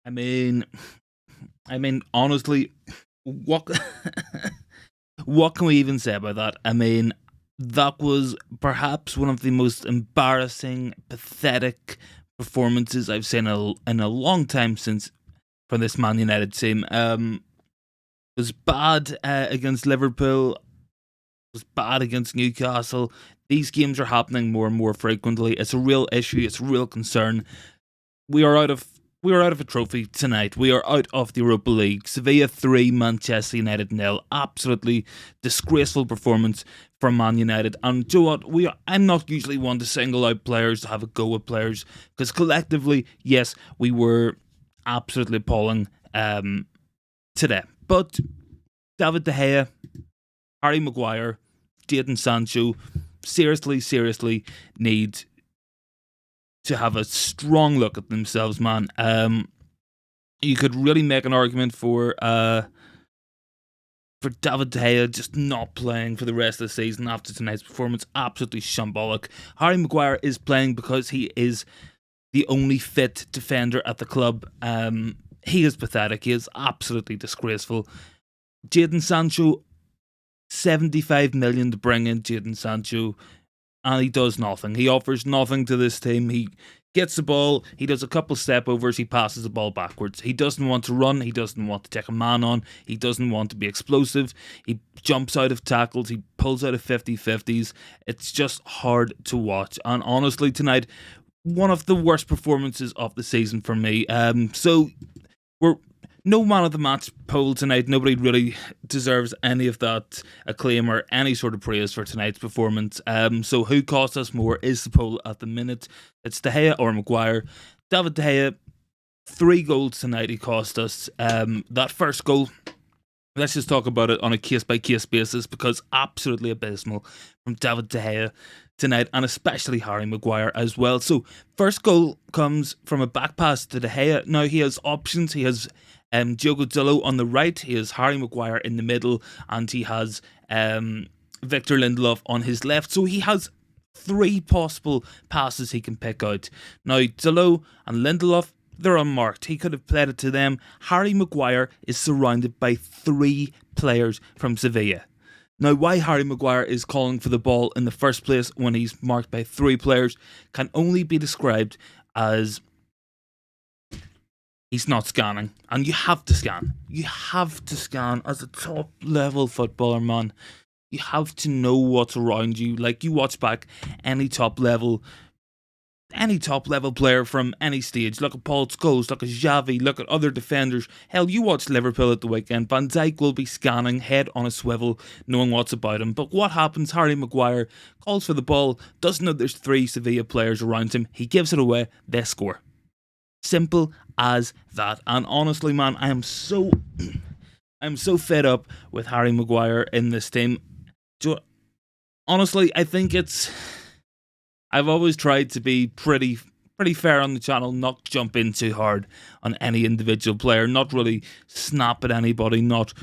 I mean, honestly, what what can we even say about that? I mean, that was perhaps one of the most embarrassing, pathetic performances I've seen in a long time since from this Man United team. It was bad against Liverpool. It was bad against Newcastle. These games are happening more and more frequently. It's a real issue. It's a real concern. We are out of a trophy tonight. We are out of the Europa League. Sevilla 3, Manchester United 0. Absolutely disgraceful performance from Man United. And do you know what? I'm not usually one to single out players, to have a go at players, because collectively, yes, we were absolutely appalling today. But David De Gea, Harry Maguire, Jadon Sancho seriously need to have a strong look at themselves, man. You could really make an argument for David De Gea just not playing for the rest of the season after tonight's performance. Absolutely shambolic. Harry Maguire is playing because he is the only fit defender at the club. He is pathetic. He is absolutely disgraceful. Jadon Sancho, 75 million to bring in Jadon Sancho, and he does nothing. He offers nothing to this team. He gets the ball, he does a couple step overs, he passes the ball backwards. He doesn't want to run, he doesn't want to take a man on, he doesn't want to be explosive, he jumps out of tackles, he pulls out of 50-50s. It's just hard to watch. And honestly, tonight, one of the worst performances of the season for me. So we're no man of the match poll tonight. Nobody really deserves any of that acclaim or any sort of praise for tonight's performance. So who cost us more is the poll at the minute. It's De Gea or Maguire. David De Gea, 3 goals tonight he cost us. That first goal, let's just talk about it on a case-by-case basis, because absolutely abysmal from David De Gea tonight, and especially Harry Maguire as well. So first goal comes from a back pass to De Gea. Now he has options. He has Diogo Dalot on the right, he has Harry Maguire in the middle, and he has Victor Lindelof on his left. So he has 3 possible passes he can pick out. Now Dalot and Lindelof, they're unmarked. He could have played it to them. Harry Maguire is surrounded by 3 players from Sevilla. Now, why Harry Maguire is calling for the ball in the first place when he's marked by 3 players can only be described as he's not scanning. And you have to scan. You have to scan as a top level footballer, man. You have to know what's around you. Like, you watch back any top level player from any stage. Look at Paul Scholes, look at Xavi, look at other defenders. Hell, you watch Liverpool at the weekend. Van Dijk will be scanning, head on a swivel, knowing what's about him. But what happens? Harry Maguire calls for the ball, doesn't know there's 3 Sevilla players around him. He gives it away, they score. Simple as that. And honestly, man, I'm so fed up with Harry Maguire in this team. Honestly, I think I've always tried to be pretty fair on the channel, not jump in too hard on any individual player, not really snap at anybody, not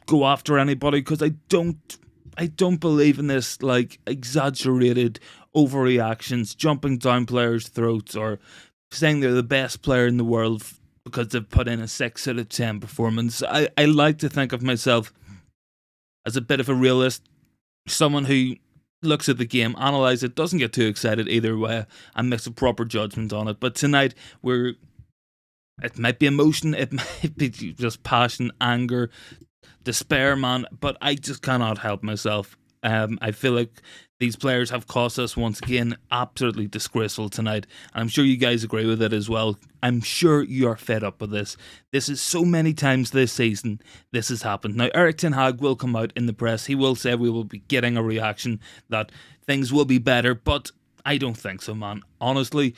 go after anybody, because I don't believe in this like exaggerated overreactions, jumping down players' throats, or saying they're the best player in the world because they've put in a 6 out of 10 performance. I like to think of myself as a bit of a realist, someone who looks at the game, analyses it, doesn't get too excited either way, and makes a proper judgment on it. But tonight, it might be emotion, it might be just passion, anger, despair, man, but I just cannot help myself. I feel like these players have cost us once again. Absolutely disgraceful tonight. And I'm sure you guys agree with it as well. I'm sure you are fed up with this. This is so many times this season this has happened. Now, Erik ten Hag will come out in the press. He will say we will be getting a reaction, that things will be better, but I don't think so, man. Honestly,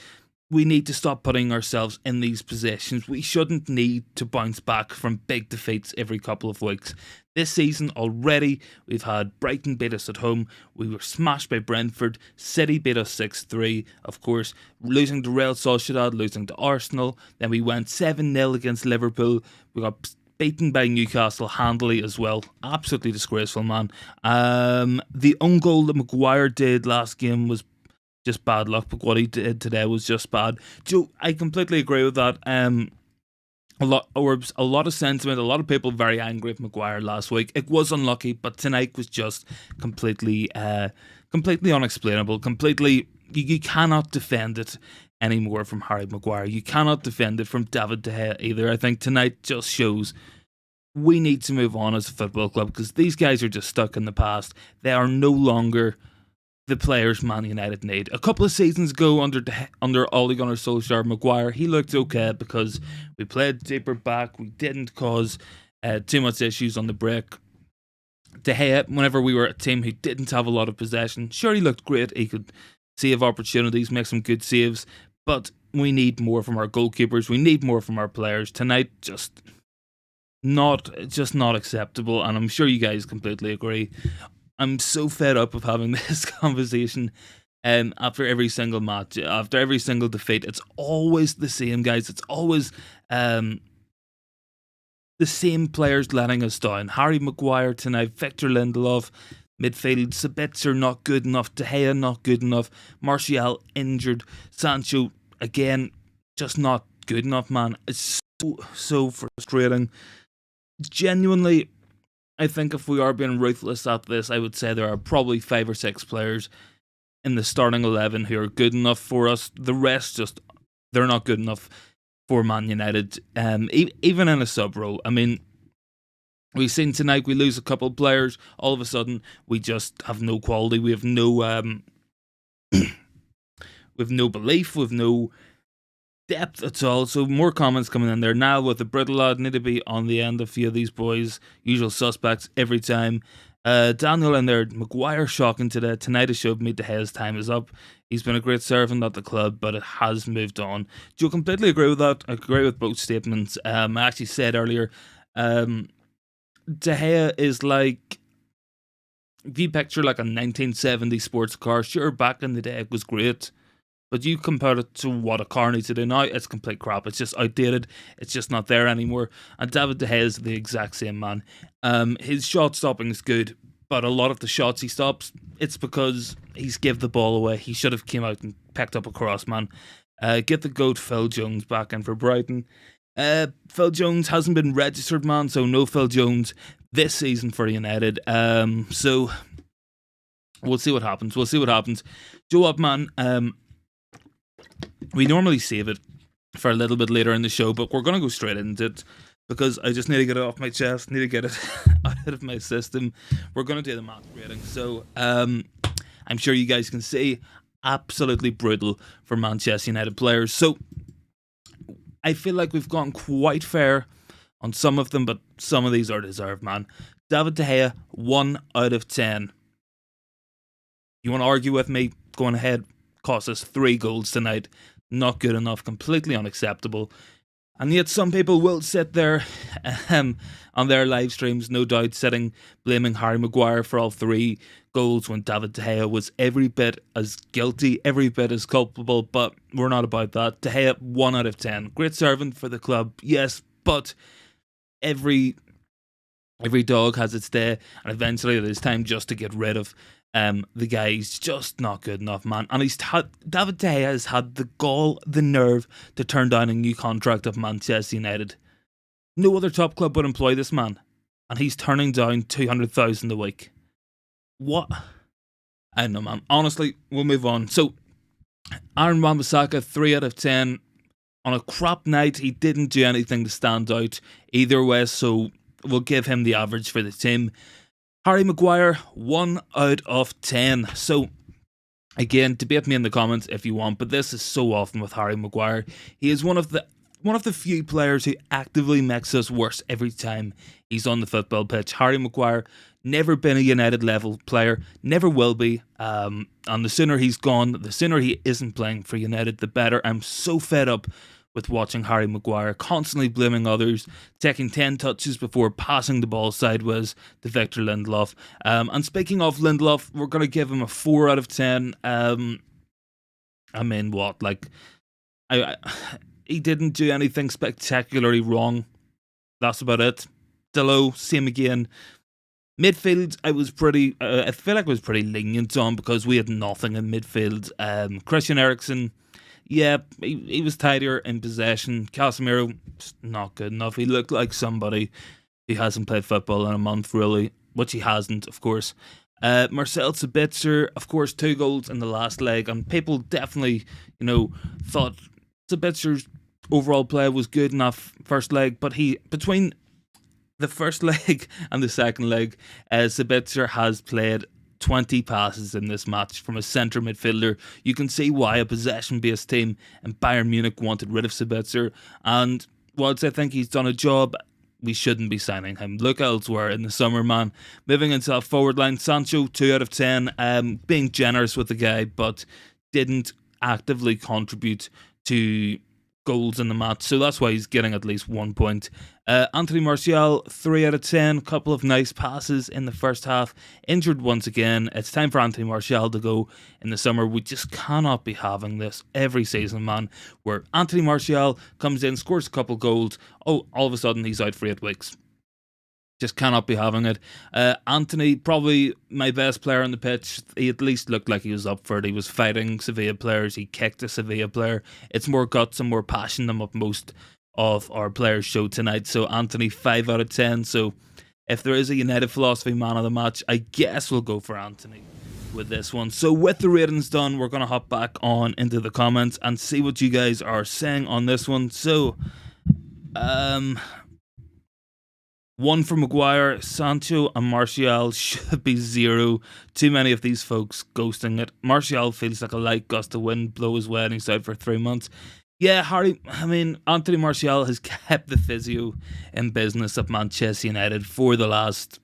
we need to stop putting ourselves in these positions. We shouldn't need to bounce back from big defeats every couple of weeks. This season already, we've had Brighton beat us at home, we were smashed by Brentford, City beat us 6-3, of course, losing to Real Sociedad, losing to Arsenal, then we went 7-0 against Liverpool, we got beaten by Newcastle handily as well. Absolutely disgraceful, man. The own goal that Maguire did last game was just bad luck, but what he did today was just bad. Joe, I completely agree with that. A lot of sentiment, a lot of people very angry with Maguire last week. It was unlucky, but tonight was just completely unexplainable. You cannot defend it anymore from Harry Maguire. You cannot defend it from David De Gea either. I think tonight just shows we need to move on as a football club, because these guys are just stuck in the past. They are no longer the players Man United need. A couple of seasons ago under Ole Gunnar Solskjaer, Maguire, he looked okay because we played deeper back. We didn't cause too much issues on the break. De Gea, whenever we were a team who didn't have a lot of possession, sure, he looked great. He could save opportunities, make some good saves, but we need more from our goalkeepers. We need more from our players. Tonight, just not acceptable, and I'm sure you guys completely agree. I'm so fed up of having this conversation after every single match, after every single defeat. It's always the same, guys. It's always the same players letting us down. Harry Maguire tonight, Victor Lindelof, midfield, Sabitzer not good enough, De Gea not good enough, Martial injured, Sancho, again, just not good enough, man. It's so frustrating. Genuinely, I think if we are being ruthless at this, I would say there are probably 5 or 6 players in the starting 11 who are good enough for us. The rest, they're not good enough for Man United, even in a sub role. I mean, we've seen tonight we lose a couple of players. All of a sudden, we just have no quality. We have no, with no belief, with no depth at all. So more comments coming in there now with the brittle lad. Need to be on the end of a few of these boys. Usual suspects every time. Daniel in there, Maguire shocking today. Tonight has showed me De Gea's time is up. He's been a great servant at the club, but it has moved on. Do you completely agree with that? I agree with both statements. I actually said earlier, De Gea is like, if you picture like a 1970 sports car, sure, back in the day it was great, but you compare it to what a car needs to do now, it's complete crap. It's just outdated. It's just not there anymore. And David De Gea is the exact same, man. His shot stopping is good, but a lot of the shots he stops, it's because he's give the ball away. He should have came out and picked up a cross, man. Get the GOAT Phil Jones back in for Brighton. Phil Jones hasn't been registered, man, so no Phil Jones this season for United. So we'll see what happens. Joe up, man. We normally save it for a little bit later in the show, but we're going to go straight into it because I just need to get it off my chest, need to get it out of my system. We're going to do the match rating. So I'm sure you guys can see, absolutely brutal for Manchester United players. So I feel like we've gone quite fair on some of them, but some of these are deserved, man. David De Gea, 1 out of 10. You want to argue with me? Go on ahead. Cost us 3 goals tonight. Not good enough, completely unacceptable. And yet some people will sit there on their live streams, no doubt, blaming Harry Maguire for all 3 goals when David De Gea was every bit as guilty, every bit as culpable, but we're not about that. De Gea, 1 out of 10. Great servant for the club, yes, but every dog has its day, and eventually it is time just to get rid of the guy. He's just not good enough, man. And David De Gea has had the gall, the nerve to turn down a new contract of Manchester United. No other top club would employ this man, and he's turning down 200,000 a week. What? I don't know, man. Honestly, we'll move on. So, Aaron Wan-Bissaka, 3 out of 10. On a crap night, he didn't do anything to stand out either way, so we'll give him the average for the team. Harry Maguire, 1 out of 10. So, again, debate me in the comments if you want, but this is so often with Harry Maguire. He is one of the few players who actively makes us worse every time he's on the football pitch. Harry Maguire, never been a United level player, never will be. And the sooner he's gone, the sooner he isn't playing for United, the better. I'm so fed up with watching Harry Maguire constantly blaming others, taking 10 touches before passing the ball sideways to Victor Lindelof. And speaking of Lindelof, we're going to give him a 4 out of 10. I mean, what? Like, he didn't do anything spectacularly wrong. That's about it. Dillo, same again. Midfield, I feel like I was pretty lenient on because we had nothing in midfield. Christian Eriksen, yeah, he was tidier in possession. Casemiro, not good enough. He looked like somebody who hasn't played football in a month, really, which he hasn't, of course. Marcel Sabitzer, of course, 2 goals in the last leg, and people definitely, thought Sabitzer's overall play was good enough first leg, but between the first leg and the second leg, Sabitzer has played 20 passes in this match from a centre midfielder. You can see why a possession-based team in Bayern Munich wanted rid of Sabitzer, and whilst I think he's done a job, we shouldn't be signing him. Look elsewhere in the summer, man. Moving into our forward line, Sancho, 2 out of 10. Being generous with the guy, but didn't actively contribute to goals in the match, so that's why he's getting at least 1 point. Anthony Martial, 3 out of 10. Couple of nice passes in the first half. Injured once again. It's time for Anthony Martial to go in the summer. We just cannot be having this every season, man, where Anthony Martial comes in, scores a couple goals. Oh, all of a sudden he's out for 8 weeks. Just cannot be having it. Anthony, probably my best player on the pitch. He at least looked like he was up for it. He was fighting Sevilla players. He kicked a Sevilla player. It's more guts and more passion than what most of our players showed tonight. So Anthony, 5 out of 10. So if there is a United philosophy man of the match, I guess we'll go for Anthony with this one. So with the ratings done, we're going to hop back on into the comments and see what you guys are saying on this one. So, 1 for Maguire, Sancho and Martial should be 0. Too many of these folks ghosting it. Martial feels like a light gust of wind blow his way and he's out for 3 months. Yeah, Anthony Martial has kept the physio in business at Manchester United for the last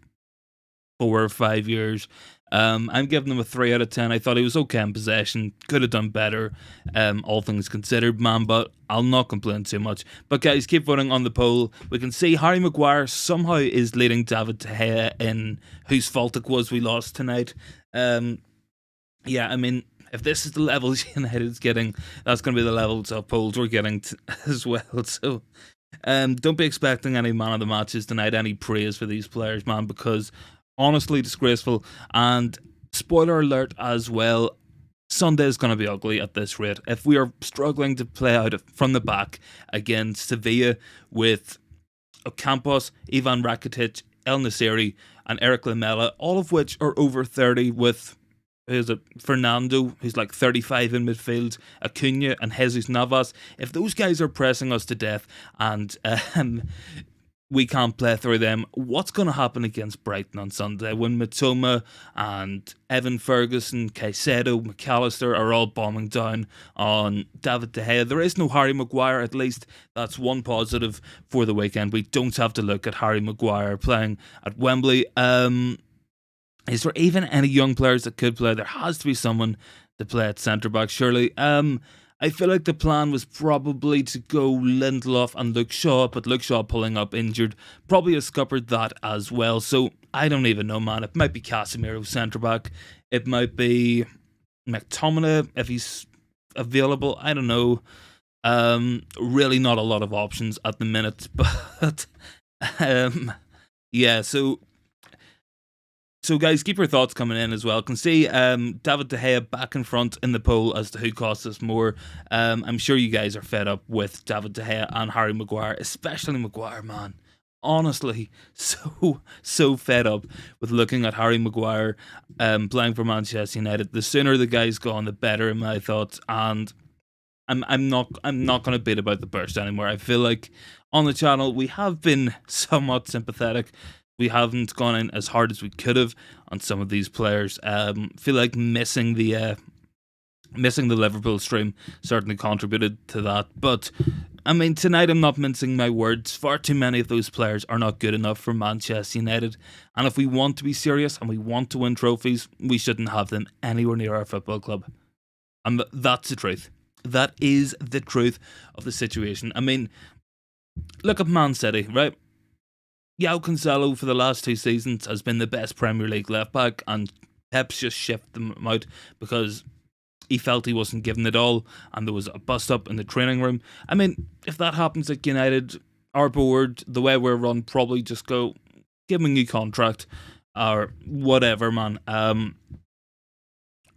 4 or 5 years. I'm giving him a 3 out of 10. I thought he was okay in possession. Could have done better, all things considered, man, but I'll not complain too much. But guys, keep voting on the poll. We can see Harry Maguire somehow is leading David De Gea in whose fault it was we lost tonight. If this is the levels United's getting, that's going to be the levels of polls we're getting as well. So don't be expecting any man of the matches tonight, any praise for these players, man, because honestly disgraceful. And spoiler alert as well, Sunday is going to be ugly at this rate. If we are struggling to play out from the back against Sevilla with Ocampos, Ivan Rakitic, El Nassiri and Eric Lamela, all of which are over 30, with Fernando, who's like 35 in midfield, Acuna and Jesus Navas. If those guys are pressing us to death and we can't play through them, what's going to happen against Brighton on Sunday when Mitoma and Evan Ferguson, Caicedo, McAllister are all bombing down on David De Gea? There is no Harry Maguire, at least that's one positive for the weekend. We don't have to look at Harry Maguire playing at Wembley. Is there even any young players that could play? There has to be someone to play at centre-back, surely. I feel like the plan was probably to go Lindelof and Luke Shaw, but Luke Shaw pulling up injured probably has scuppered that as well. So I don't even know, man. It might be Casemiro centre-back. It might be McTominay if he's available. I don't know. Really not a lot of options at the minute. But yeah, So guys, keep your thoughts coming in as well. Can see David De Gea back in front in the poll as to who costs us more. I'm sure you guys are fed up with David De Gea and Harry Maguire, especially Maguire, man. Honestly, so fed up with looking at Harry Maguire playing for Manchester United. The sooner the guy's gone, the better in my thoughts. And I'm not going to beat about the burst anymore. I feel like on the channel we have been somewhat sympathetic. We haven't gone in as hard as we could have on some of these players. Feel like missing the Liverpool stream certainly contributed to that. But I mean, tonight I'm not mincing my words. Far too many of those players are not good enough for Manchester United. And if we want to be serious and we want to win trophies, we shouldn't have them anywhere near our football club. And that's the truth. That is the truth of the situation. I mean, look at Man City, right? João Cancelo for the last 2 seasons has been the best Premier League left back, and Pep's just shifted them out because he felt he wasn't given it all and there was a bust up in the training room. I mean, if that happens at United, our board, the way we're run, probably just go, give him a new contract or whatever, man.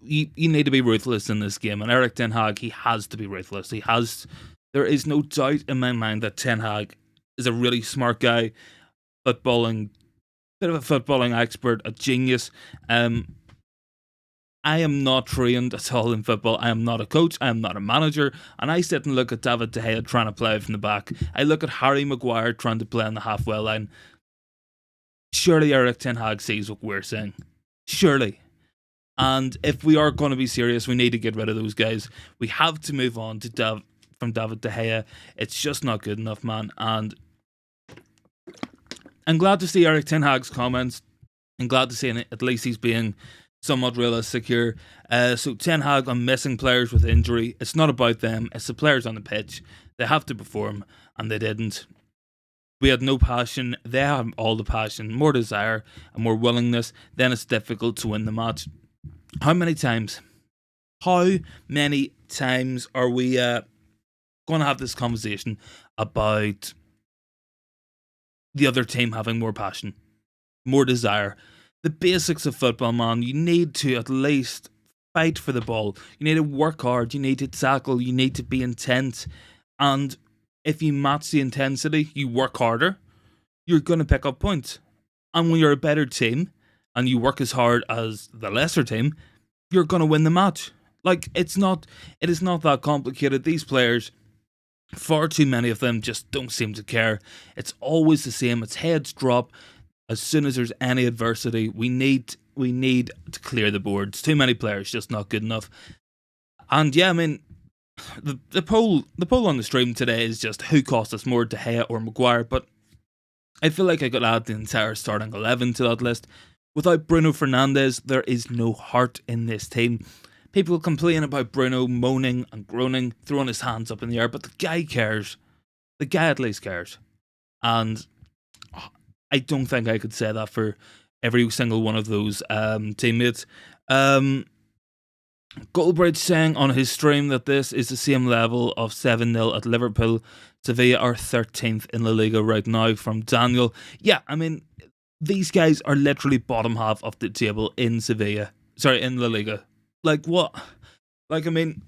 You need to be ruthless in this game, and Erik Ten Hag, he has to be ruthless. There is no doubt in my mind that Ten Hag is a really smart guy, bit of a footballing expert, a genius. I am not trained at all in football. I am not a coach. I am not a manager. And I sit and look at David De Gea trying to play from the back. I look at Harry Maguire trying to play on the halfway line. Surely Erik Ten Hag sees what we're saying. Surely. And if we are going to be serious, we need to get rid of those guys. We have to move on to from David De Gea. It's just not good enough, man. And I'm glad to see Erik Ten Hag's comments. I'm glad to see at least he's being somewhat realistic here. So Ten Hag on missing players with injury. It's not about them. It's the players on the pitch. They have to perform, and they didn't. We had no passion. They had all the passion, more desire, and more willingness. Then it's difficult to win the match. How many times are we going to have this conversation about the other team having more passion, more desire? The basics of football, man. You need to at least fight for the ball. You need to work hard. You need to tackle. You need to be intense. And if you match the intensity, you work harder, you're going to pick up points. And when you're a better team and you work as hard as the lesser team, you're going to win the match. Like, it is not that complicated. These players, far too many of them just don't seem to care. It's always the same. It's heads drop. As soon as there's any adversity, we need to clear the boards. Too many players, just not good enough. And yeah, I mean, the poll on the stream today is just who cost us more, De Gea or Maguire. But I feel like I could add the entire starting 11 to that list. Without Bruno Fernandes, there is no heart in this team. People complain about Bruno moaning and groaning, throwing his hands up in the air, but the guy cares. The guy at least cares. And I don't think I could say that for every single one of those teammates. Goldbridge saying on his stream that this is the same level of 7-0 at Liverpool. Sevilla are 13th in La Liga right now, from Daniel. Yeah, I mean, these guys are literally bottom half of the table in in La Liga. Like, what? Like, I mean,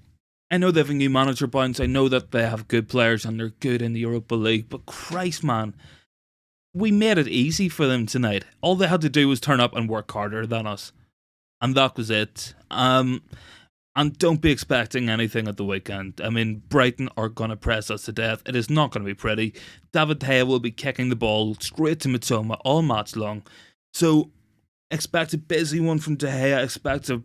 I know they have a new manager bounce. I know that they have good players and they're good in the Europa League. But Christ, man, we made it easy for them tonight. All they had to do was turn up and work harder than us. And that was it. And don't be expecting anything at the weekend. I mean, Brighton are going to press us to death. It is not going to be pretty. David De Gea will be kicking the ball straight to Mitoma all match long. So expect a busy one from De Gea. Expect a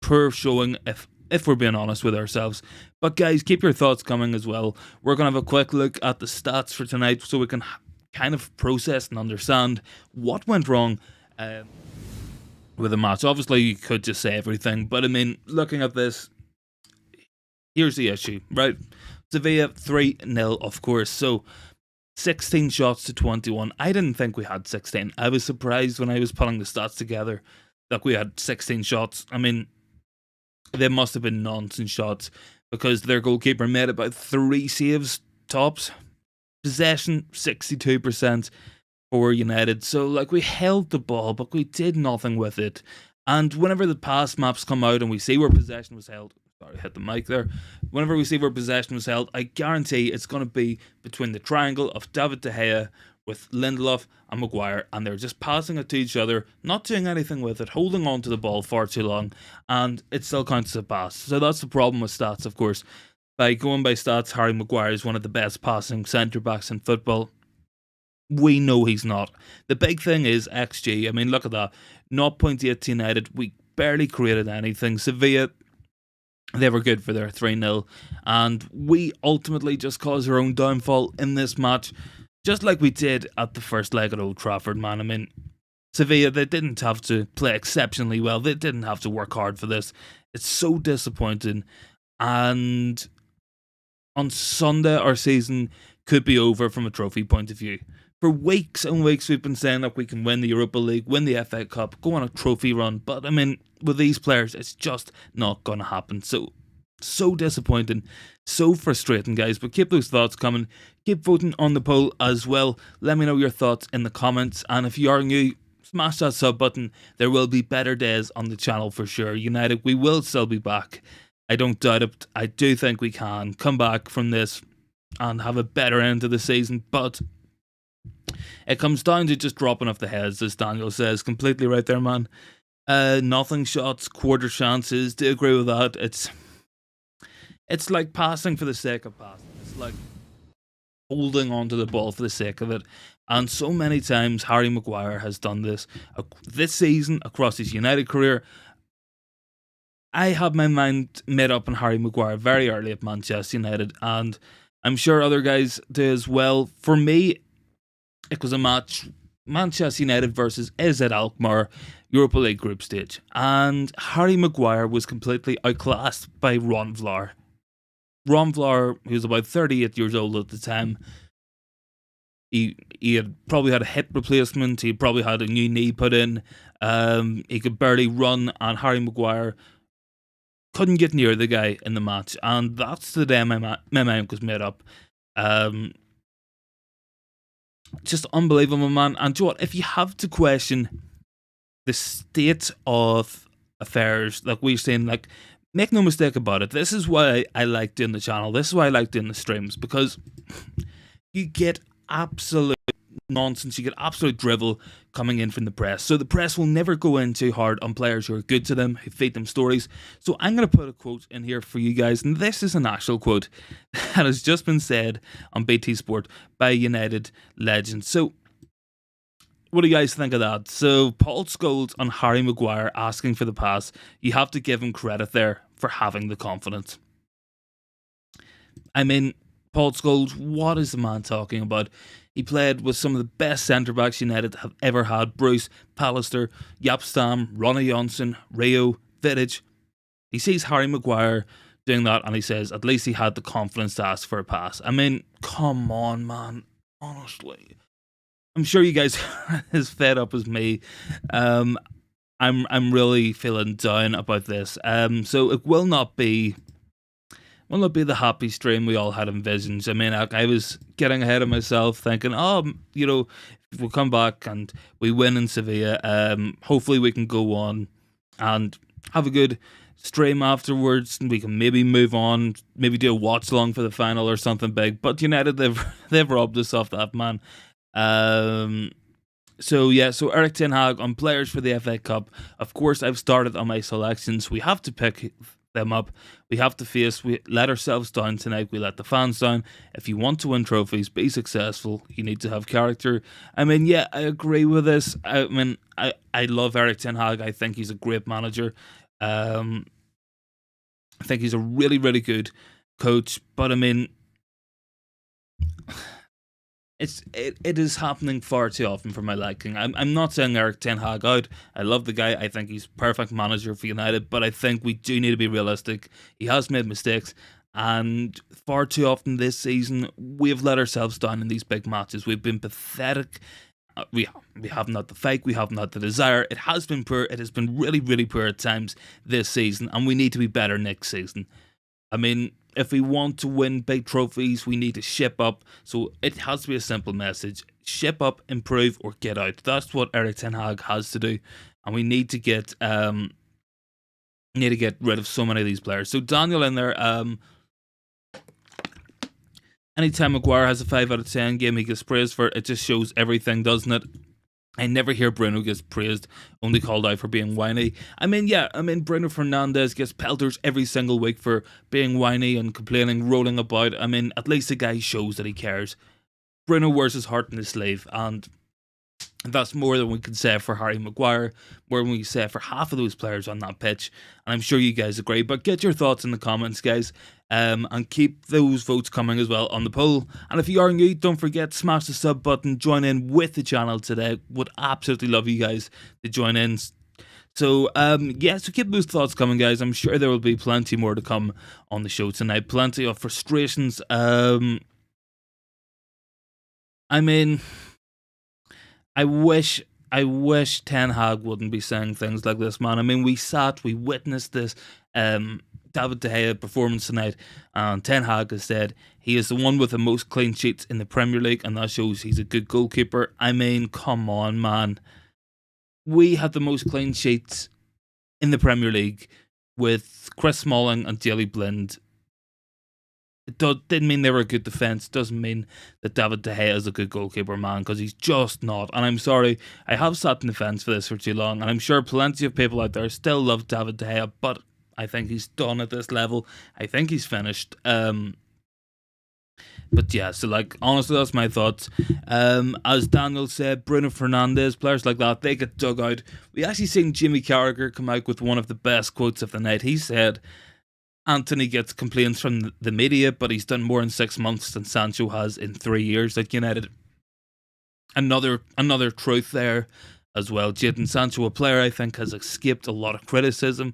poor showing if we're being honest with ourselves. But guys, keep your thoughts coming as well. We're going to have a quick look at the stats for tonight so we can kind of process and understand what went wrong with the match. Obviously, you could just say everything, but I mean, looking at this, here's the issue, right? Sevilla 3-0, of course. So 16 shots to 21. I didn't think we had 16. I was surprised when I was putting the stats together that we had 16 shots. I mean, they must have been nonsense shots because their goalkeeper made about 3 saves tops. Possession 62% for United. So, like, we held the ball, but we did nothing with it. And whenever the pass maps come out and we see where possession was held, sorry, hit the mic there. Whenever we see where possession was held, I guarantee it's going to be between the triangle of David De Gea with Lindelof and Maguire, and they're just passing it to each other, not doing anything with it, holding on to the ball far too long, and it still counts as a pass. So that's the problem with stats, of course. By going by stats, Harry Maguire is one of the best passing centre-backs in football. We know he's not. The big thing is XG. I mean, look at that. 0.8 United. We barely created anything. Sevilla, they were good for their 3-0. And we ultimately just caused our own downfall in this match. Just like we did at the first leg at Old Trafford, man. I mean, Sevilla, they didn't have to play exceptionally well. They didn't have to work hard for this. It's so disappointing. And on Sunday, our season could be over from a trophy point of view. For weeks and weeks, we've been saying that we can win the Europa League, win the FA Cup, go on a trophy run. But, I mean, with these players, it's just not going to happen. So, So disappointing, so frustrating, guys. But keep those thoughts coming. Keep voting on the poll as well. Let me know your thoughts in the comments. And if you are new, smash that sub button. There will be better days on the channel for sure. United, we will still be back. I don't doubt it. I do think we can come back from this and have a better end to the season. But it comes down to just dropping off the heads, as Daniel says. Completely right there, man. Nothing shots, quarter chances. Do agree with that. It's like passing for the sake of passing. It's like holding onto the ball for the sake of it. And so many times Harry Maguire has done this season across his United career. I had my mind made up on Harry Maguire very early at Manchester United, and I'm sure other guys do as well. For me, it was a match, Manchester United versus AZ Alkmaar, Europa League group stage. And Harry Maguire was completely outclassed by Ron Vlaar. Ron Vlaar, who was about 38 years old at the time, he had probably had a hip replacement, he probably had a new knee put in, he could barely run, and Harry Maguire couldn't get near the guy in the match, and that's the day my mind was made up. Just unbelievable, man. And do you know what? If you have to question the state of affairs, like we're saying, like, make no mistake about it, this is why I like doing the channel, this is why I like doing the streams, because you get absolute nonsense, you get absolute drivel coming in from the press. So the press will never go in too hard on players who are good to them, who feed them stories. So I'm going to put a quote in here for you guys, and this is an actual quote that has just been said on BT Sport by United legend. So what do you guys think of that? So Paul Scholes on Harry Maguire asking for the pass. You have to give him credit there for having the confidence. I mean, Paul Scholes, what is the man talking about? He played with some of the best centre-backs United have ever had. Bruce, Pallister, Jaap Stam, Ronnie Johnson, Rio, Vidic. He sees Harry Maguire doing that and he says at least he had the confidence to ask for a pass. I mean, come on, man. Honestly. I'm sure you guys are as fed up as me. I'm really feeling down about this. So it will not be the happy stream we all had envisioned. I mean, I was getting ahead of myself, thinking, you know, if we come back and we win in Sevilla, hopefully we can go on and have a good stream afterwards, and we can maybe move on, maybe do a watch along for the final or something big. But United, they've robbed us off that, man. So Erik ten Hag on players for the FA Cup. Of course, I've started on my selections. We have to pick them up. We have to we let ourselves down tonight. We let the fans down. If you want to win trophies, be successful, you need to have character. I mean, yeah, I agree with this. I mean, I love Erik ten Hag. I think he's a great manager. I think he's a really, really good coach. But I mean, it is happening far too often for my liking. I'm not saying Erik ten Hag out. I love the guy. I think he's perfect manager for United, but I think we do need to be realistic. He has made mistakes, and far too often this season we have let ourselves down in these big matches. We've been pathetic. We haven't had the fight. We haven't had the desire. It has been poor. It has been really, really poor at times this season, and we need to be better next season. I mean, if we want to win big trophies, we need to ship up. So it has to be a simple message. Ship up, improve, or get out. That's what Erik ten Hag has to do. And we need to get rid of so many of these players. So Daniel in there, anytime Maguire has a 5 out of 10 game, he gets praised for it. It just shows everything, doesn't it? I never hear Bruno gets praised, only called out for being whiny. I mean, yeah, Bruno Fernandes gets pelters every single week for being whiny and complaining, rolling about. I mean, at least the guy shows that he cares. Bruno wears his heart in his sleeve, and that's more than we can say for Harry Maguire, more than we can say for half of those players on that pitch. And I'm sure you guys agree, but get your thoughts in the comments, guys. And keep those votes coming as well on the poll. And if you are new, don't forget, smash the sub button, join in with the channel today. Would absolutely love you guys to join in. So so keep those thoughts coming, guys. I'm sure there will be plenty more to come on the show tonight. Plenty of frustrations. I mean, I wish I wish Ten Hag wouldn't be saying things like this, man. I mean, we witnessed this David De Gea performance tonight, and Ten Hag has said he is the one with the most clean sheets in the Premier League, and that shows he's a good goalkeeper. I mean, come on, man. We had the most clean sheets in the Premier League with Chris Smalling and Daley Blind. It didn't mean they were a good defence. Doesn't mean that David De Gea is a good goalkeeper, man, because he's just not. And I'm sorry, I have sat in the fence for this for too long, and I'm sure plenty of people out there still love David De Gea, but I think he's done at this level. I think he's finished. But yeah, so like, honestly, that's my thoughts. As Daniel said, Bruno Fernandes, players like that, they get dug out. We actually seen Jimmy Carragher come out with one of the best quotes of the night. He said, Anthony gets complaints from the media, but he's done more in 6 months than Sancho has in 3 years at United. Another truth there as well. Jadon Sancho, a player I think has escaped a lot of criticism,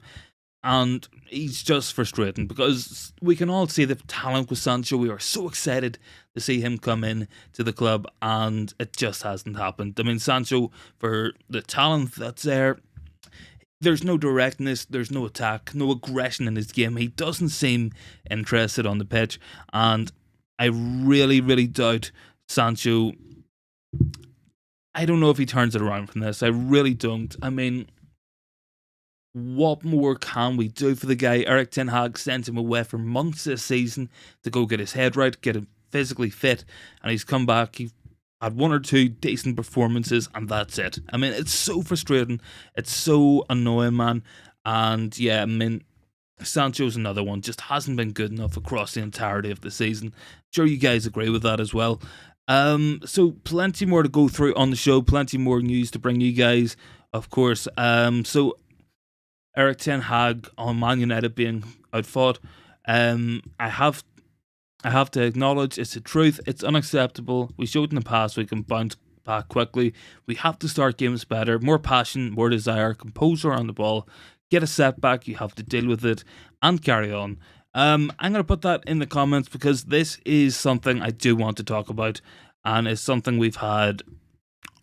and he's just frustrating because we can all see the talent with Sancho. We were so excited to see him come in to the club, and it just hasn't happened. I mean, Sancho, for the talent that's there, there's no directness, there's no attack, no aggression in his game. He doesn't seem interested on the pitch, and I really, really doubt Sancho. I don't know if he turns it around from this. I really don't. I mean, what more can we do for the guy? Erik ten Hag sent him away for months this season to go get his head right, get him physically fit, and he's come back. He had 1 or 2 decent performances, and that's it. I mean, it's so frustrating. It's so annoying, man. And yeah, I mean, Sancho's another one. Just hasn't been good enough across the entirety of the season. I'm sure you guys agree with that as well. So plenty more to go through on the show. Plenty more news to bring you guys, of course. So Erik ten Hag on Man United being outfought. I have to acknowledge it's the truth. It's unacceptable. We showed in the past we can bounce back quickly. We have to start games better. More passion, more desire, composure on the ball. Get a setback, you have to deal with it and carry on. I'm going to put that in the comments because this is something I do want to talk about, and it's something we've had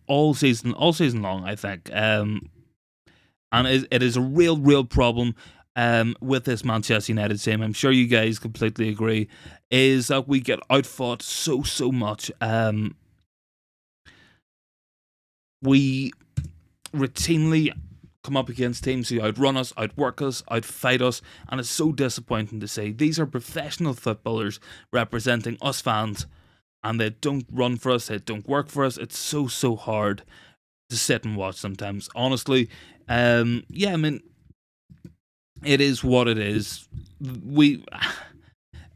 all season long, I think. And it is a real problem with this Manchester United team. I'm sure you guys completely agree, is that we get outfought so much. We routinely come up against teams who outrun us, outwork us, outfight us, and it's so disappointing to see. These are professional footballers representing us fans, and they don't run for us, they don't work for us. It's so hard to sit and watch sometimes. Honestly, yeah, I mean, it is what it is.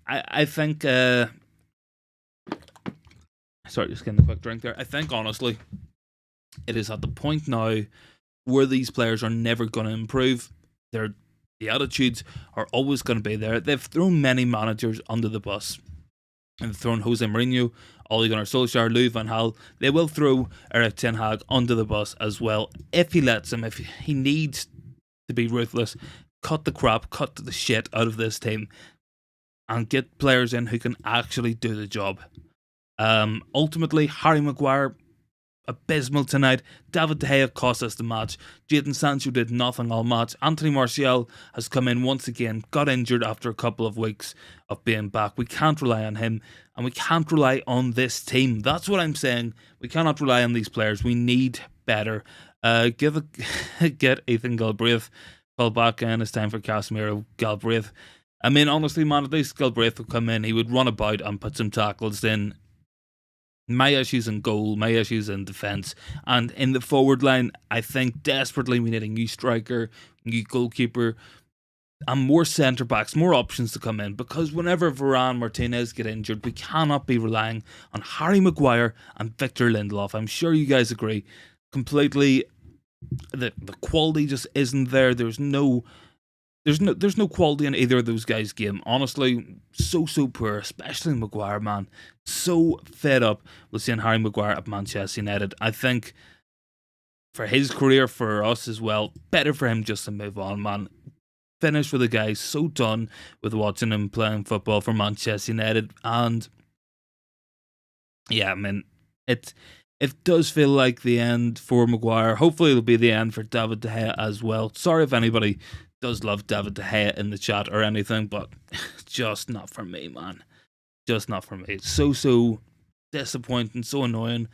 I think, sorry, just getting a quick drink there. I think, honestly, it is at the point now where these players are never going to improve. The attitudes are always going to be there. They've thrown many managers under the bus. They've thrown Jose Mourinho, Ole Gunnar Solskjaer, Louis van Gaal. They will throw Erik ten Hag under the bus as well if he lets him. If he needs to be ruthless, cut the crap, cut the shit out of this team, and get players in who can actually do the job. Ultimately, Harry Maguire, abysmal tonight. David De Gea cost us the match. Jadon Sancho did nothing all match. Anthony Martial has come in once again, got injured after a couple of weeks of being back. We can't rely on him, and we can't rely on this team. That's what I'm saying. We cannot rely on these players. We need better. Get Ethan Galbraith called back in. It's time for Casemiro. Galbraith. I mean, honestly, man, at least Galbraith would come in. He would run about and put some tackles in. My issues in goal, my issues in defence, and in the forward line, I think desperately we need a new striker, new goalkeeper, and more centre backs, more options to come in, because whenever Varane, Martinez get injured, we cannot be relying on Harry Maguire and Victor Lindelof. I'm sure you guys agree completely. The quality just isn't there. There's no quality in either of those guys' game. Honestly, so poor, especially Maguire, man. So fed up with seeing Harry Maguire at Manchester United. I think for his career, for us as well, better for him just to move on, man. Finish with the guy. So done with watching him playing football for Manchester United. And yeah, I mean, it does feel like the end for Maguire. Hopefully it'll be the end for David De Gea as well. Sorry if anybody does love David De Gea in the chat or anything, but just not for me, man. Just not for me. It's so disappointing, so annoying.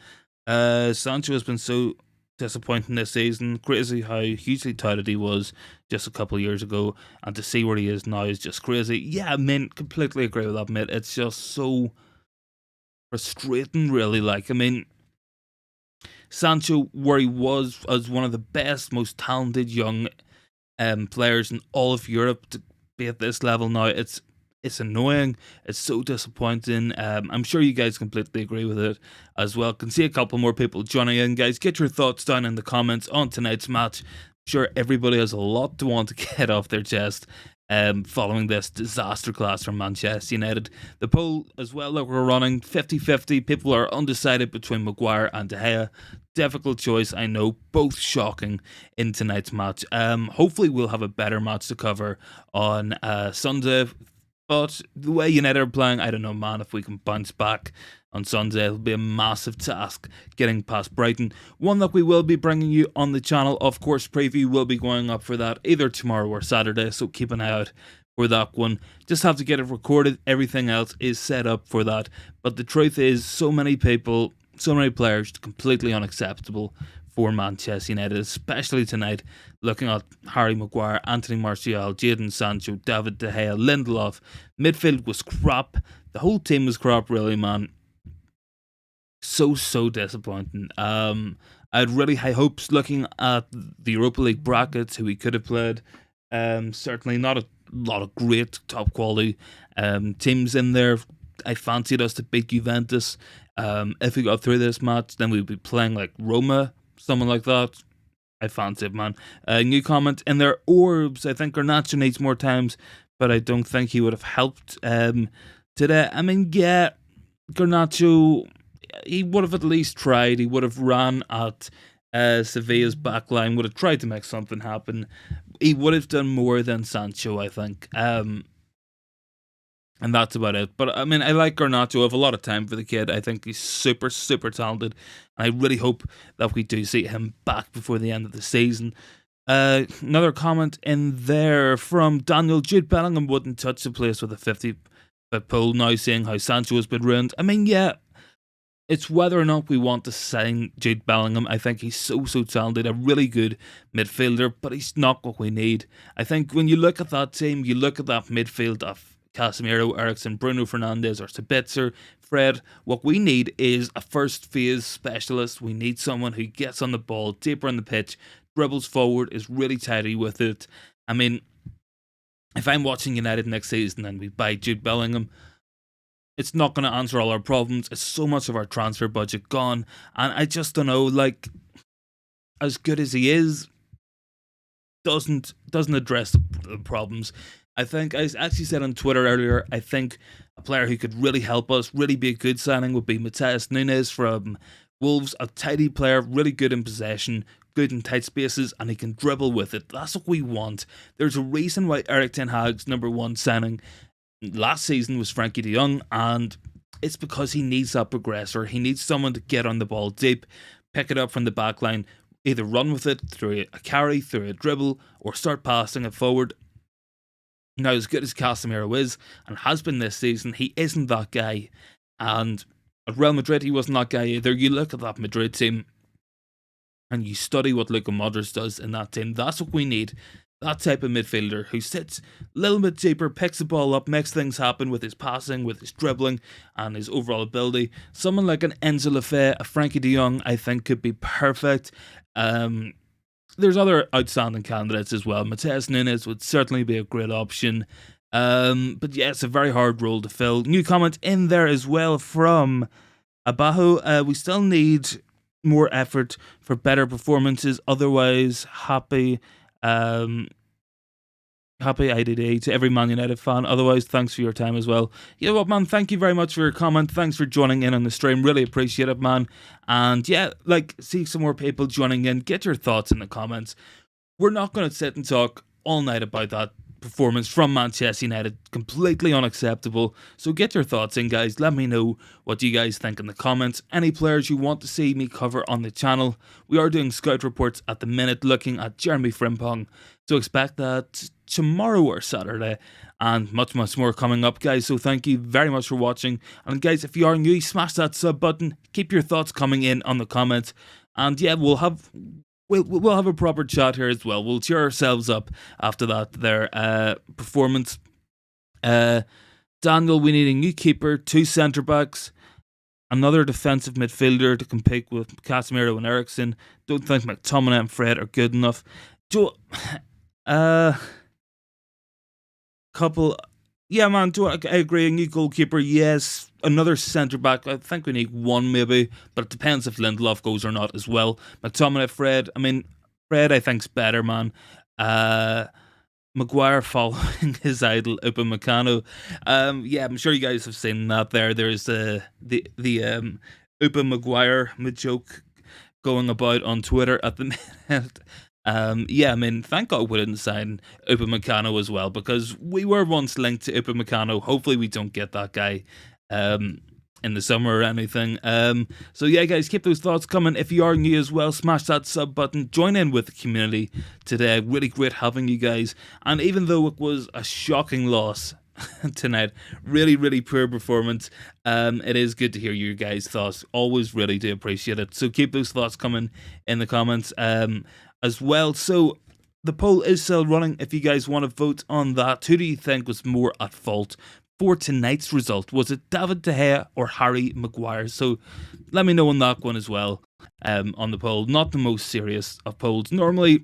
Sancho has been so disappointing this season. Crazy how hugely touted he was just a couple of years ago, and to see where he is now is just crazy. Yeah, I mean, completely agree with that, mate. It's just so frustrating, really. Like, I mean, Sancho, where he was as one of the best, most talented young players in all of Europe, to be at this level now, it's annoying. It's so disappointing. I'm sure you guys completely agree with it as well. Can see a couple more people joining in, guys. Get your thoughts down in the comments on tonight's match. I'm sure everybody has a lot to want to get off their chest following this disaster class from Manchester United. The poll as well that we're running, 50-50. People are undecided between Maguire and De Gea. Difficult choice, I know, both shocking in tonight's match. Hopefully we'll have a better match to cover on Sunday. But the way United are playing, I don't know, man, if we can bounce back on Sunday, it'll be a massive task getting past Brighton. One that we will be bringing you on the channel. Of course, preview will be going up for that either tomorrow or Saturday, so keep an eye out for that one. Just have to get it recorded. Everything else is set up for that. But the truth is, so many people, so many players, completely unacceptable for Manchester United, especially tonight. Looking at Harry Maguire, Anthony Martial, Jadon Sancho, David De Gea, Lindelof. Midfield was crap. The whole team was crap, really, man. So disappointing. I had really high hopes looking at the Europa League brackets, who we could have played. Certainly not a lot of great top quality teams in there. I fancied us to beat Juventus. If we got through this match, then we'd be playing like Roma, someone like that. I fancy it, man. New comment in there. Orbs. I think Garnacho needs more times, but I don't think he would have helped today. I mean, yeah, Garnacho, he would have at least tried. He would have ran at Sevilla's backline, would have tried to make something happen. He would have done more than Sancho, I think. And that's about it. But I mean, I like Garnacho. I have a lot of time for the kid. I think he's super talented. And I really hope that we do see him back before the end of the season. Another comment in there from Daniel. Jude Bellingham wouldn't touch the place with a 50-foot pole, now saying how Sancho has been ruined. I mean, yeah, it's whether or not we want to sign Jude Bellingham. I think he's so talented, a really good midfielder, but he's not what we need. I think when you look at that team, you look at that midfield of Casemiro, Eriksen, Bruno Fernandes, or Sabitzer, Fred. What we need is a first phase specialist. We need someone who gets on the ball, deeper in the pitch, dribbles forward, is really tidy with it. I mean, if I'm watching United next season and we buy Jude Bellingham, it's not going to answer all our problems. It's so much of our transfer budget gone. And I just don't know, like, as good as he is, doesn't address the problems. I think, I actually said on Twitter earlier, I think a player who could really help us, really be a good signing, would be Matheus Nunes from Wolves. A tidy player, really good in possession, good in tight spaces, and he can dribble with it. That's what we want. There's a reason why Erik ten Hag's number one signing last season was Frankie de Jong, and it's because he needs that progressor. He needs someone to get on the ball deep, pick it up from the back line, either run with it through a carry, through a dribble, or start passing it forward. Now, as good as Casemiro is, and has been this season, he isn't that guy. And at Real Madrid, he wasn't that guy either. You look at that Madrid team, and you study what Luka Modric does in that team. That's what we need. That type of midfielder who sits a little bit deeper, picks the ball up, makes things happen with his passing, with his dribbling, and his overall ability. Someone like an Enzo Lefebvre, a Frankie de Jong, I think could be perfect. There's other outstanding candidates as well. Matheus Nunes would certainly be a great option. But yeah, it's a very hard role to fill. New comment in there as well from Abajo. We still need more effort for better performances. Otherwise, happy IDD to every Man United fan. Otherwise, thanks for your time as well. You know what, man? Thank you very much for your comment. Thanks for joining in on the stream. Really appreciate it, man. And yeah, like, see some more people joining in. Get your thoughts in the comments. We're not going to sit and talk all night about that performance from Manchester United. Completely unacceptable. So get your thoughts in, guys. Let me know what you guys think in the comments. Any players you want to see me cover on the channel. We are doing scout reports at the minute, looking at Jeremy Frimpong. So expect that tomorrow or Saturday, and much more coming up, guys. So thank you very much for watching. And guys, if you are new, smash that sub button. Keep your thoughts coming in on the comments. And yeah, we'll have a proper chat here as well. We'll cheer ourselves up after their performance. Daniel, we need a new keeper, 2 centre backs, another defensive midfielder to compete with Casemiro and Eriksen. Don't think McTominay and Fred are good enough. Yeah, man, I agree. A new goalkeeper, yes. Another centre back. I think we need 1 maybe, but it depends if Lindelof goes or not as well. McTominay, Fred. I mean, Fred I think's better, man. Maguire following his idol Upamecano. Yeah, I'm sure you guys have seen that. There's the Upamecano joke going about on Twitter at the minute. Yeah, I mean, thank God we didn't sign Upamecano as well, because we were once linked to Upamecano. Hopefully we don't get that guy in the summer or anything. So yeah, guys, keep those thoughts coming. If you are new as well, smash that sub button. Join in with the community today. Really great having you guys. And even though it was a shocking loss tonight, really poor performance, it is good to hear your guys' thoughts. Always really do appreciate it. So keep those thoughts coming in the comments as well. So the poll is still running. If you guys want to vote on that, who do you think was more at fault for tonight's result? Was it David De Gea or Harry Maguire? So let me know on that one as well, on the poll. Not the most serious of polls. Normally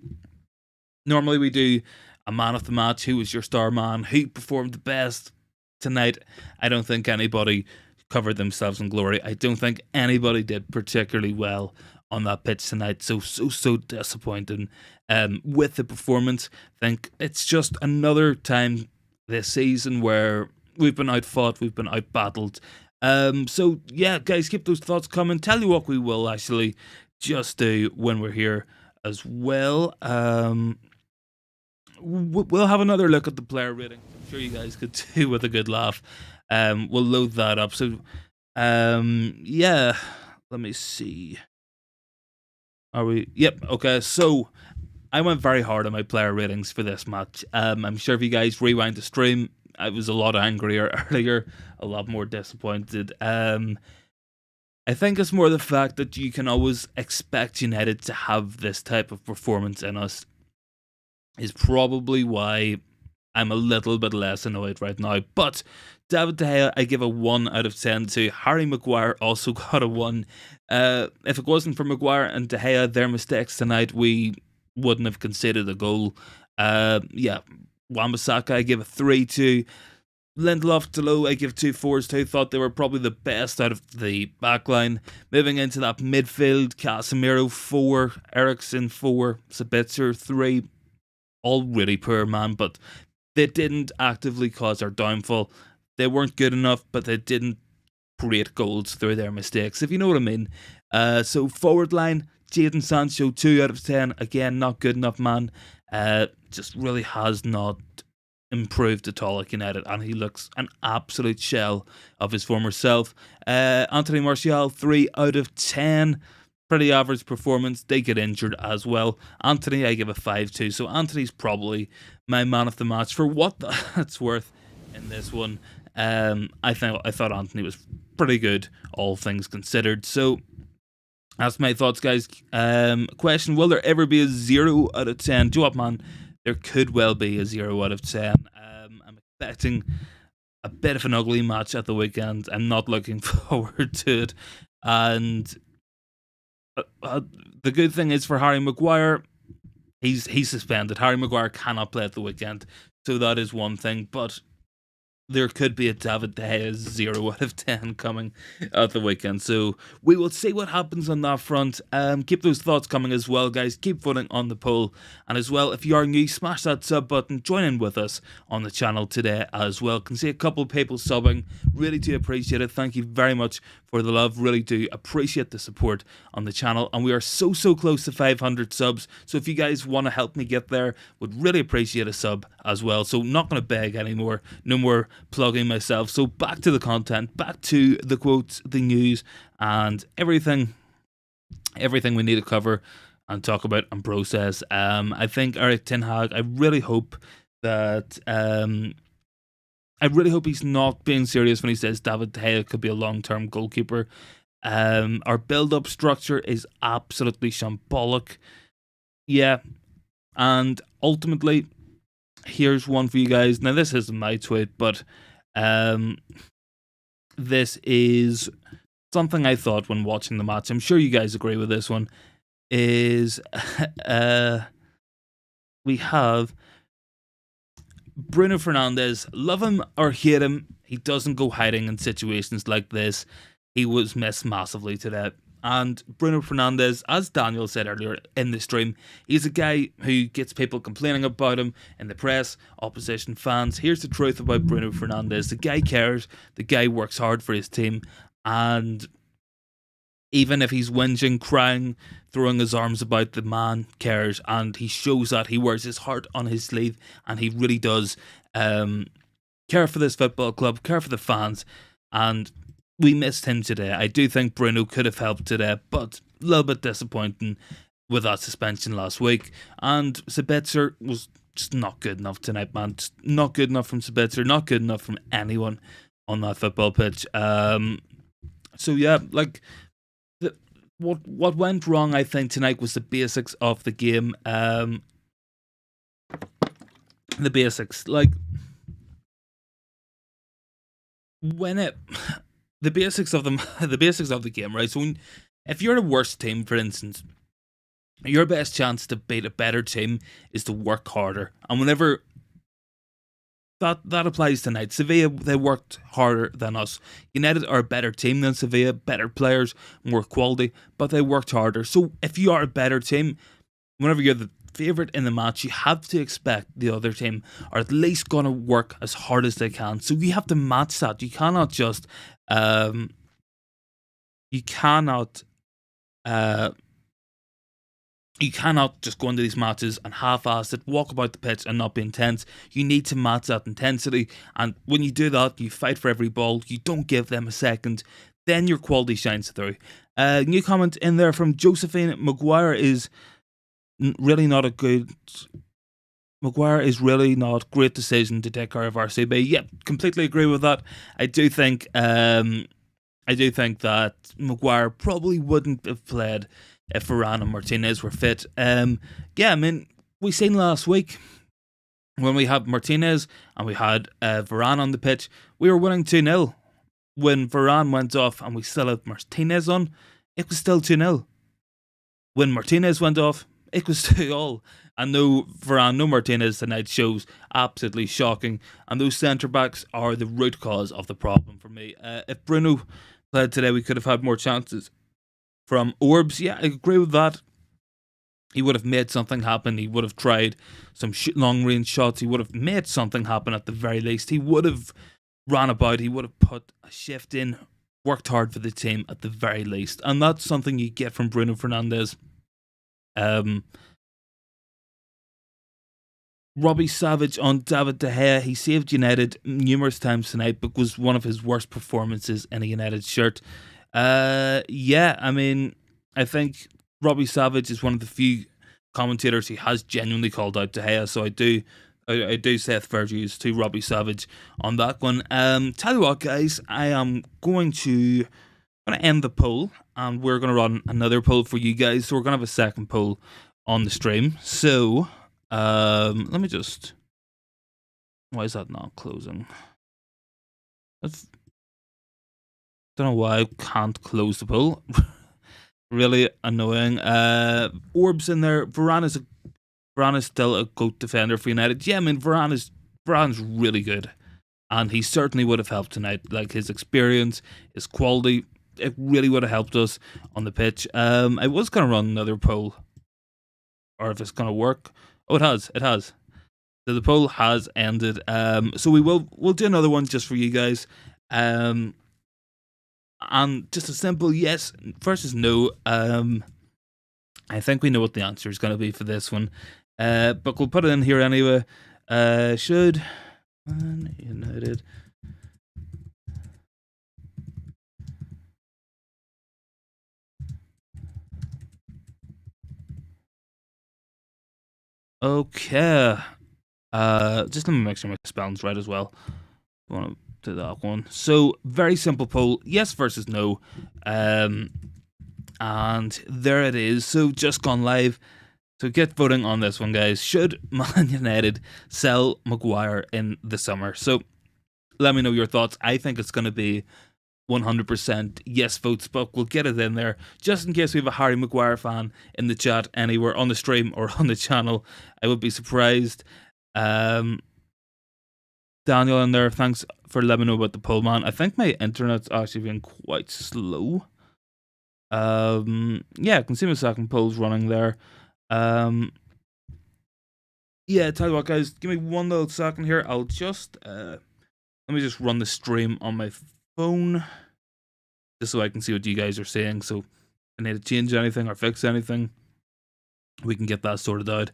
we do a man of the match. Who was your star man? Who performed the best tonight? I don't think anybody covered themselves in glory. I don't think anybody did particularly well on that pitch tonight. So disappointing with the performance. I think it's just another time this season where we've been outfought, we've been outbattled. So yeah, guys, keep those thoughts coming. Tell you what we will actually just do when we're here as well. We'll have another look at the player rating. I'm sure you guys could do with a good laugh. We'll load that up. So yeah, let me see. Are we? Yep. Okay. So I went very hard on my player ratings for this match. I'm sure if you guys rewind the stream, I was a lot angrier earlier, a lot more disappointed. I think it's more the fact that you can always expect United to have this type of performance in us is probably why I'm a little bit less annoyed right now. But David De Gea, I give a 1 out of 10 to. Harry Maguire also got a 1. If it wasn't for Maguire and De Gea, their mistakes tonight, we wouldn't have conceded a goal. Yeah, Wan-Bissaka, I give a 3 to. Lindelof, Dalot, I give 2 4s to. Thought they were probably the best out of the backline. Moving into that midfield, Casemiro 4, Eriksen 4, Sabitzer 3. All really poor, man, but they didn't actively cause our downfall. They weren't good enough, but they didn't create goals through their mistakes, if you know what I mean. So forward line, Jadon Sancho, 2 out of 10. Again, not good enough, man. Just really has not improved at all at United, and he looks an absolute shell of his former self. Anthony Martial, 3 out of 10. Pretty average performance. They get injured as well. Anthony, I give a 5 to. So Anthony's probably my man of the match for what that's worth in this one. I thought Anthony was pretty good, all things considered. So that's my thoughts, guys. Question: will there ever be a 0 out of 10? Do you know what, man? There could well be a 0 out of 10. I'm expecting a bit of an ugly match at the weekend. I'm not looking forward to it. And the good thing is for Harry Maguire, he's suspended. Harry Maguire cannot play at the weekend, so that is one thing. But there could be a David De Gea 0 out of 10 coming at the weekend. So we will see what happens on that front. Keep those thoughts coming as well, guys. Keep voting on the poll. And as well, if you are new, smash that sub button. Join in with us on the channel today as well. Can see a couple of people subbing. Really do appreciate it. Thank you very much for the love. Really do appreciate the support on the channel. And we are so close to 500 subs. So if you guys want to help me get there, would really appreciate a sub as well. So not going to beg anymore. No more plugging myself. So back to the content, back to the quotes, the news, and everything we need to cover and talk about and process. I think Erik ten Hag, I really hope he's not being serious when he says David De Gea could be a long-term goalkeeper. Our build-up structure is absolutely shambolic. Yeah, and ultimately, here's one for you guys. Now, this isn't my tweet, but this is something I thought when watching the match. I'm sure you guys agree with this one. Is we have Bruno Fernandes. Love him or hate him, he doesn't go hiding in situations like this. He was missed massively today. And Bruno Fernandes, as Daniel said earlier in the stream, he's a guy who gets people complaining about him in the press, opposition fans. Here's the truth about Bruno Fernandes. The guy cares. The guy works hard for his team. And even if he's whinging, crying, throwing his arms about, the man cares. And he shows that. He wears his heart on his sleeve. And he really does care for this football club, care for the fans. And we missed him today. I do think Bruno could have helped today, but a little bit disappointing with that suspension last week. And Sabitzer was just not good enough tonight, man. Just not good enough from Sabitzer, not good enough from anyone on that football pitch. So yeah, like what went wrong, I think, tonight was the basics of the game. The basics, like the basics of the game, right? So if you're the worst team, for instance, your best chance to beat a better team is to work harder. And whenever that applies tonight, Sevilla, they worked harder than us. United are a better team than Sevilla, better players, more quality, but they worked harder. So if you are a better team, whenever you're the favourite in the match, you have to expect the other team are at least going to work as hard as they can. So you have to match that. You cannot just you cannot just go into these matches and half-ass it, walk about the pitch and not be intense. You need to match that intensity, and when you do that, you fight for every ball, you don't give them a second, then your quality shines through. New comment in there from Josephine. Maguire is really not a great decision to take care of RCB. Yep, completely agree with that. I do think that Maguire probably wouldn't have played if Varane and Martinez were fit. Yeah, I mean, we seen last week when we had Martinez and we had Varane on the pitch, we were winning 2-0. When Varane went off and we still had Martinez on, it was still 2-0. When Martinez went off, it was 2-all. And no Varane, no Martinez tonight shows absolutely shocking. And those centre-backs are the root cause of the problem for me. If Bruno played today, we could have had more chances. From Orbs, yeah, I agree with that. He would have made something happen. He would have tried some long-range shots. He would have made something happen at the very least. He would have ran about. He would have put a shift in, worked hard for the team at the very least. And that's something you get from Bruno Fernandes. Robbie Savage on David De Gea. He saved United numerous times tonight, but was one of his worst performances in a United shirt. Yeah, I mean, I think Robbie Savage is one of the few commentators who has genuinely called out De Gea, so I do say fair dues to Robbie Savage on that one. Tell you what, guys, I am going to end the poll, and we're going to run another poll for you guys, so we're going to have a second poll on the stream. So, let me just... Why is that not closing? Don't know why I can't close the poll. Really annoying. Orbs in there. Varane is still a GOAT defender for United. Yeah, I mean, Varane's really good. and he certainly would have helped tonight. Like, his experience, his quality, it really would have helped us on the pitch. I was going to run another poll, or if it's going to work. Oh, it has. It has. So the poll has ended. So we'll do another one just for you guys. And just a simple yes versus no. I think we know what the answer is going to be for this one. But we'll put it in here anyway. Should Man United okay. Just let me make sure my spelling's right as well. I want to do that one. So, very simple poll, yes versus no. And there it is. So, just gone live. So, get voting on this one, guys. Should Man United sell Maguire in the summer? So, let me know your thoughts. I think it's going to be 100% yes votes, but we'll get it in there just in case we have a Harry Maguire fan in the chat anywhere on the stream or on the channel. I would be surprised. Daniel in there, thanks for letting me know about the poll, man. I think my internet's actually been quite slow. Yeah, I can see my second poll's running there. Yeah, tell you what, guys, give me one little second here. I'll just let me just run the stream on my phone just so I can see what you guys are saying. So if I need to change anything or fix anything, we can get that sorted out.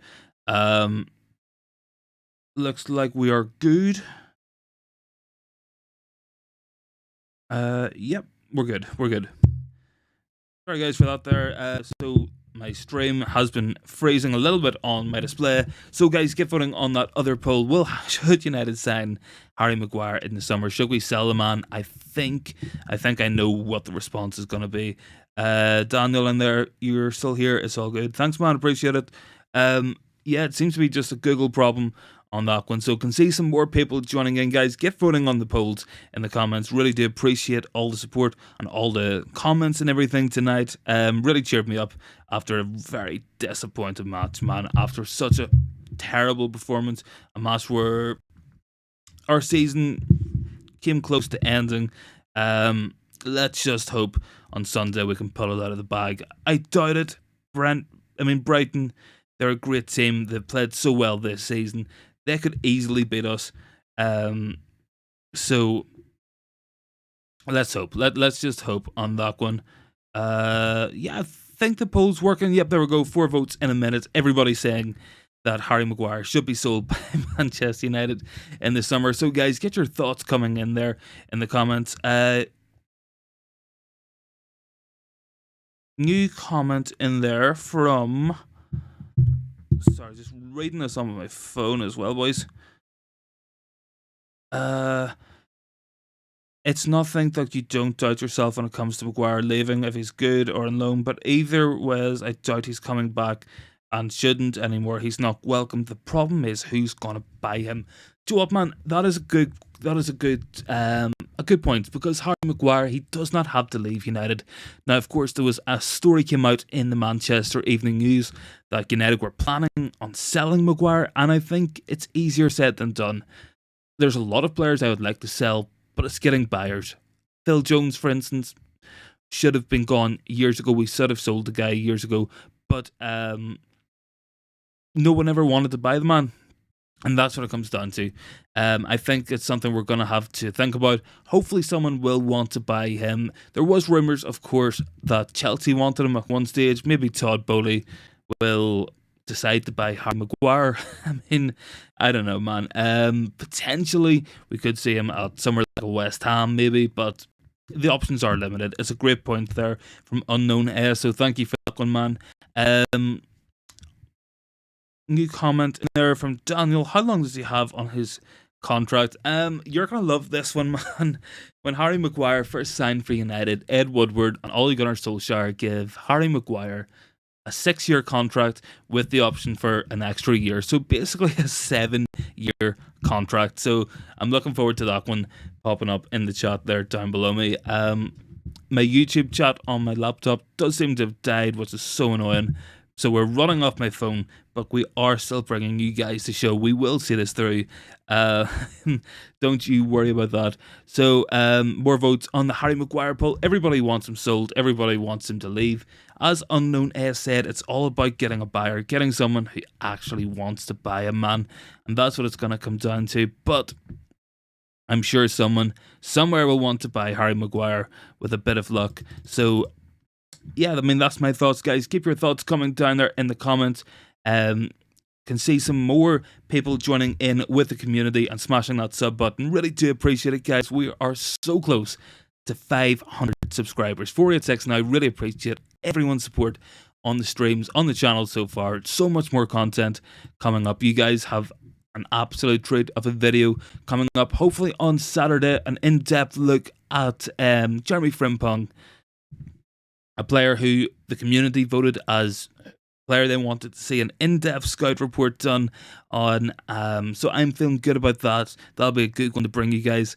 Looks like we are good. Yep, we're good. We're good. Sorry guys for that there. So my stream has been freezing a little bit on my display. So guys, get voting on that other poll. Should United sign Harry Maguire in the summer? Should we sell the man? I think I know what the response is going to be. Daniel in there, you're still here. It's all good. Thanks, man. Appreciate it. Yeah, it seems to be just a Google problem on that one. So can see some more people joining in, guys. Get voting on the polls in the comments. Really do appreciate all the support and all the comments and everything tonight. Really cheered me up after a very disappointing match, man. After such a terrible performance, a match where our season came close to ending. Let's just hope on Sunday we can pull it out of the bag. I doubt it. Brighton, they're a great team. They've played so well this season. They could easily beat us. So let's hope. Let's just hope on that one. Yeah, I think the poll's working. Yep, there we go. 4 votes in a minute. Everybody's saying that Harry Maguire should be sold by Manchester United in the summer. So guys, get your thoughts coming in there in the comments. New comment in there from... Sorry, just reading this on my phone as well, boys. It's nothing that you don't doubt yourself when it comes to Maguire leaving, if he's good or on loan, but either ways, I doubt he's coming back and shouldn't anymore. He's not welcome. The problem is who's gonna buy him. Do you know what, man? That is a good point, because Harry Maguire, he does not have to leave United. Now, of course, there was a story came out in the Manchester Evening News that United were planning on selling Maguire, and I think it's easier said than done. There's a lot of players I would like to sell, but it's getting buyers. Phil Jones, for instance, should have been gone years ago. We should have sold the guy years ago, but no one ever wanted to buy the man. And that's what it comes down to. I think it's something we're going to have to think about. Hopefully someone will want to buy him. There was rumours, of course, that Chelsea wanted him at one stage. Maybe Todd Bowley will decide to buy Harry Maguire. I mean, I don't know, man. Potentially we could see him at somewhere like a West Ham maybe, but the options are limited. It's a great point there from Unknown Air, so thank you for that one, man. New comment in there from Daniel. How long does he have on his contract? You're going to love this one, man. When Harry Maguire first signed for United, Ed Woodward and Ole Gunnar Solskjaer gave Harry Maguire a 6-year contract with the option for an extra year. So basically a 7-year contract. So I'm looking forward to that one popping up in the chat there down below me. My YouTube chat on my laptop does seem to have died, which is so annoying. So we're running off my phone, but we are still bringing you guys the show. We will see this through. Don't you worry about that. So more votes on the Harry Maguire poll. Everybody wants him sold. Everybody wants him to leave. As Unknown S said, it's all about getting a buyer, getting someone who actually wants to buy a man. And that's what it's going to come down to. But I'm sure someone somewhere will want to buy Harry Maguire with a bit of luck. So yeah, I mean, that's my thoughts, guys. Keep your thoughts coming down there in the comments. Can see some more people joining in with the community and smashing that sub button. Really do appreciate it, guys. We are so close to 500 subscribers. 486 now. Really appreciate everyone's support on the streams, on the channel so far. So much more content coming up. You guys have an absolute treat of a video coming up, hopefully on Saturday. An in-depth look at Jeremy Frimpong, a player who the community voted as a player they wanted to see an in-depth scout report done on. So I'm feeling good about that. That'll be a good one to bring you guys.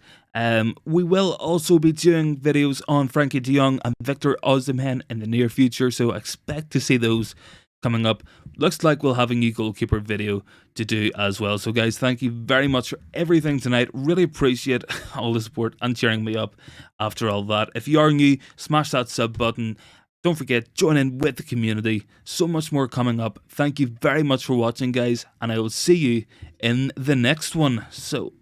We will also be doing videos on Frankie de Jong and Victor Osimhen in the near future, so expect to see those coming up. Looks like we'll have a new goalkeeper video to do as well. So guys, thank you very much for everything tonight. Really appreciate all the support and cheering me up after all that. If you are new, smash that sub button. Don't forget, join in with the community. So much more coming up. Thank you very much for watching, guys, and I will see you in the next one. So